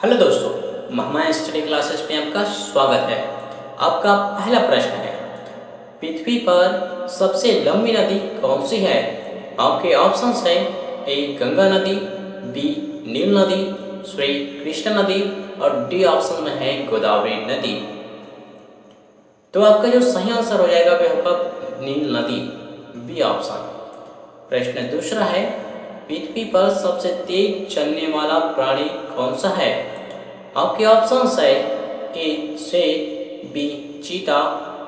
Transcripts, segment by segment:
Hello दोस्तों, महिमा study classes में आपका स्वागत है। आपका पहला प्रश्न है, पृथ्वी पर सबसे लंबी नदी कौन सी है? आपके ऑप्शंस है ए गंगा नदी, बी नील नदी, सी कृष्णा नदी और डी ऑप्शन में है गोदावरी नदी। तो आपका जो सही आंसर हो जाएगा वह होगा नील नदी, बी ऑप्शन। प्रश्न दूसरा है, पृथ्वी पर सबसे तेज चलने वाला प्राणी कौन सा है? आपके ऑप्शंस है ए शेर, बी चीता,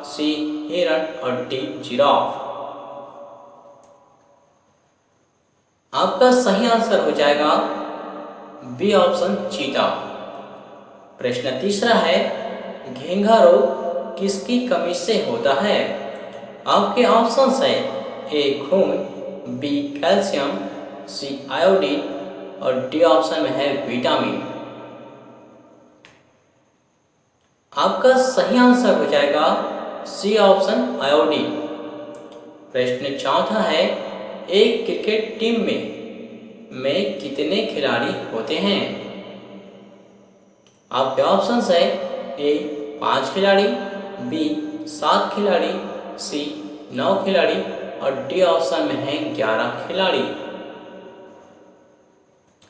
सी हिरण और डी जिराफ। आपका सही आंसर हो जाएगा बी ऑप्शन चीता। प्रश्न तीसरा है, घेंघा रोग किसकी कमी से होता है? आपके ऑप्शंस है ए खून, बी कैल्शियम, सी आयोडीन और डी ऑप्शन में है विटामिन। आपका सही आंसर हो जाएगा सी ऑप्शन आयोडीन। प्रश्न चौथा है, एक क्रिकेट टीम में कितने खिलाड़ी होते हैं? आपके ऑप्शंस है ए 5 खिलाड़ी, बी 7 खिलाड़ी, सी 9 खिलाड़ी और डी ऑप्शन में है 11 खिलाड़ी।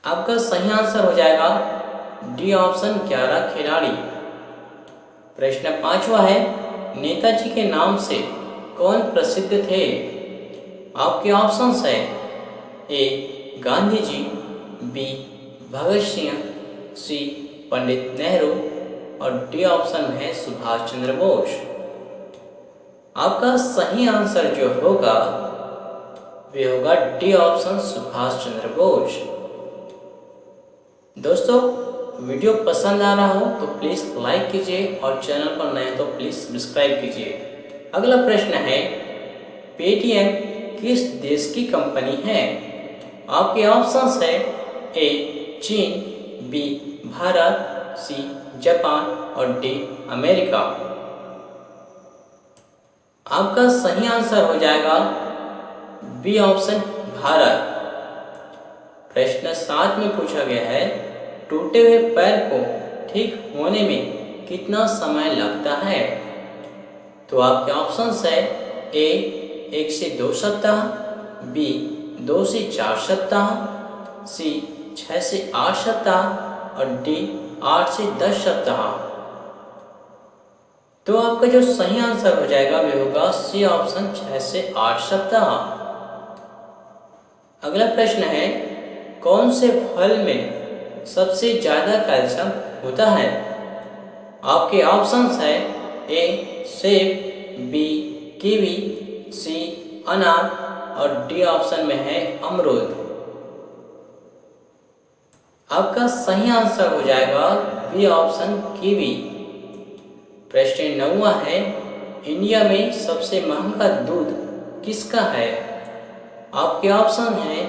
आपका सही आंसर हो जाएगा डी ऑप्शन 11 खिलाड़ी। प्रश्न पांचवा है, नेताजी के नाम से कौन प्रसिद्ध थे? आपके ऑप्शंस है ए गांधी जी, बी भगत सिंह, सी पंडित नेहरू और डी ऑप्शन है सुभाष चंद्र बोस। आपका सही आंसर जो होगा वह होगा डी ऑप्शन सुभाष चंद्र बोस। दोस्तों, वीडियो पसंद आ रहा हो तो प्लीज़ लाइक कीजिए और चैनल पर नए हैं तो प्लीज़ सब्सक्राइब कीजिए। अगला प्रश्न है, पेटीएम किस देश की कंपनी है? आपके ऑप्शंस है ए चीन, बी भारत, सी जापान और डी अमेरिका। आपका सही आंसर हो जाएगा बी ऑप्शन भारत। प्रश्न 7 में पूछा गया है, टूटे हुए पैर को ठीक होने में कितना समय लगता है? तो आपके ऑप्शंस है ए 1 से 2 सप्ताह, बी 2 से 4 सप्ताह, सी 6 से 8 सप्ताह और डी 8 से 10 सप्ताह। तो आपका जो सही आंसर हो जाएगा वह होगा सी ऑप्शन 6 से 8 सप्ताह। अगला प्रश्न है, कौन से फल में सबसे ज़्यादा कैल्शियम होता है? आपके ऑप्शंस है ए सेब, बी कीवी, सी अनार और डी ऑप्शन में है अमरूद। आपका सही आंसर हो जाएगा बी ऑप्शन कीवी। प्रश्न 9 है, इंडिया में सबसे महंगा दूध किसका है? आपके ऑप्शन है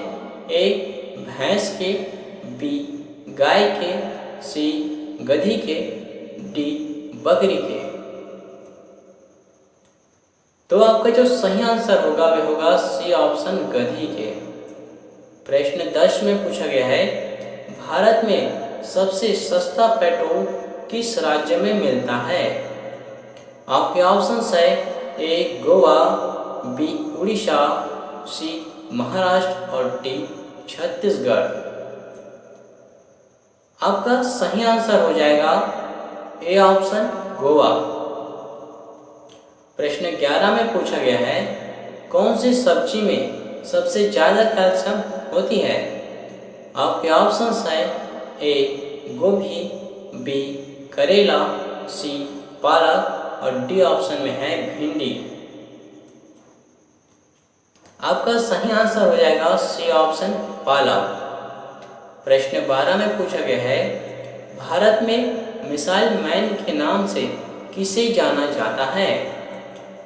ए भैंस के, बी गाय के, सी गधी के, डी बकरी के। तो आपका जो सही आंसर होगा वह होगा सी ऑप्शन गधी के। प्रश्न 10 में पूछा गया है, भारत में सबसे सस्ता पेट्रोल किस राज्य में मिलता है? आपके ऑप्शंस है ए गोवा, बी उड़ीसा, सी महाराष्ट्र और डी छत्तीसगढ़। आपका सही आंसर हो जाएगा ए ऑप्शन गोवा। प्रश्न 11 में पूछा गया है, कौन सी सब्जी में सबसे ज़्यादा कैल्शियम होती है? आपके ऑप्शंस है ए गोभी, बी करेला, सी पालक और डी ऑप्शन में है भिंडी। आपका सही आंसर हो जाएगा सी ऑप्शन पालक। प्रश्न 12 में पूछा गया है, भारत में मिसाइल मैन के नाम से किसे जाना जाता है?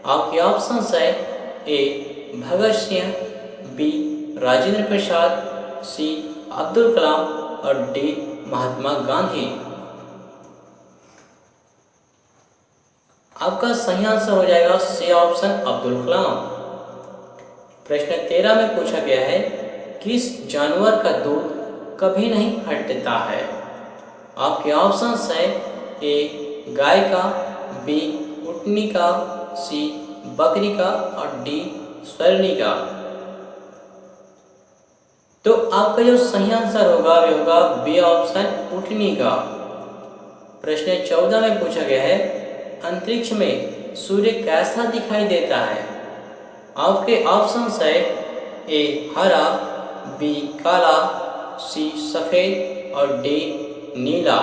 आपके ऑप्शंस है ए भगत सिंह, बी राजेंद्र प्रसाद, सी अब्दुल कलाम और डी महात्मा गांधी। आपका सही आंसर हो जाएगा सी ऑप्शन अब्दुल कलाम। प्रश्न 13 में पूछा गया है, किस जानवर का दूध कभी नहीं फटता है? आपके ऑप्शंस है ए गाय का, बी ऊँटनी का, सी बकरी का और डी स्वरनी का। तो आपका जो सही आंसर होगा वे होगा बी ऑप्शन ऊँटनी का। प्रश्न 14 में पूछा गया है अंतरिक्ष में सूर्य कैसा दिखाई देता है। आपके ऑप्शंस है ए हरा, बी काला, सी सफेद और डी नीला।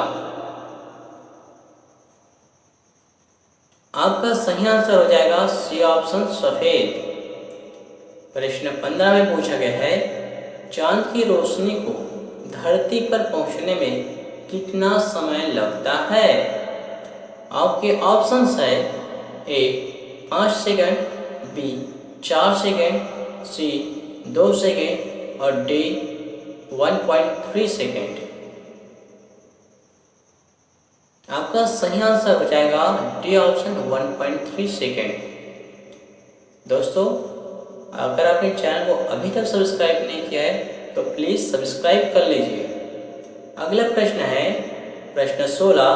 आपका सही आंसर हो जाएगा सी ऑप्शन सफेद। प्रश्न 15 में पूछा गया है चांद की रोशनी को धरती पर पहुंचने में कितना समय लगता है। आपके ऑप्शंस है ए 5 सेकंड, बी 4 सेकंड, सी 2 सेकंड और डी 1.3 सेकंड। आपका सही आंसर हो जाएगा डी ऑप्शन 1.3 सेकंड। दोस्तों, अगर आपने चैनल को अभी तक सब्सक्राइब नहीं किया है तो प्लीज़ सब्सक्राइब कर लीजिए। अगला प्रश्न है प्रश्न 16,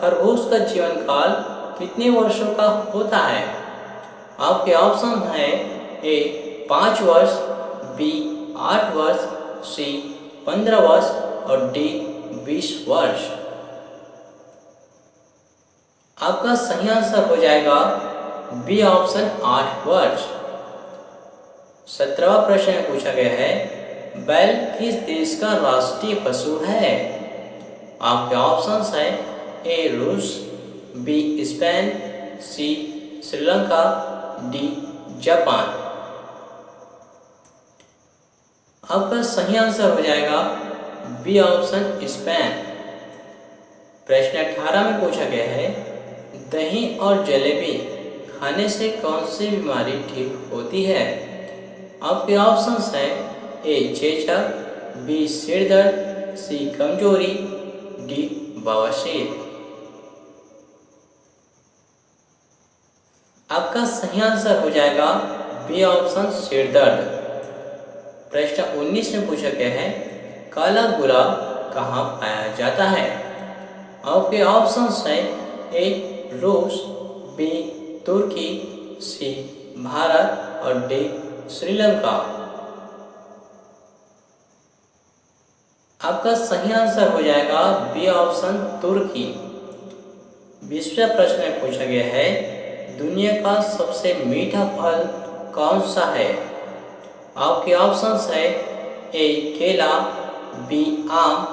खरगोश का जीवन काल कितने वर्षों का होता है। आपके ऑप्शन हैं ए 5 वर्ष, बी 8 वर्ष, सी 15 वर्ष और डी 20 वर्ष। आपका सही आंसर हो जाएगा बी ऑप्शन 8 वर्ष। 17वां प्रश्न में पूछा गया है बैल किस देश का राष्ट्रीय पशु है। आपके ऑप्शंस है ए रूस, बी स्पेन, सी श्रीलंका, डी जापान। आपका सही आंसर हो जाएगा बी ऑप्शन स्पेन। प्रश्न 18 में पूछा गया है दही और जलेबी खाने से कौन सी बीमारी ठीक होती है। आपके ऑप्शंस है ए चेचक, बी सिर दर्द, सी कमजोरी, डी बवासीर। आपका सही आंसर हो जाएगा बी ऑप्शन सिर दर्द। प्रश्न 19 में पूछा गया है काला गुलाब कहाँ पाया जाता है। आपके ऑप्शंस है ए रूस, बी तुर्की, सी भारत और डी श्रीलंका। आपका सही आंसर हो जाएगा बी ऑप्शन तुर्की। 20वें प्रश्न में पूछा गया है दुनिया का सबसे मीठा फल कौन सा है। आपके ऑप्शंस है ए केला, बी आम,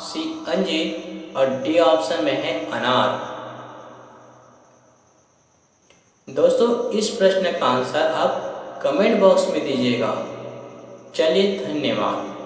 सी अंजीर और डी ऑप्शन में है अनार। दोस्तों, इस प्रश्न का आंसर आप कमेंट बॉक्स में दीजिएगा। चलिए, धन्यवाद।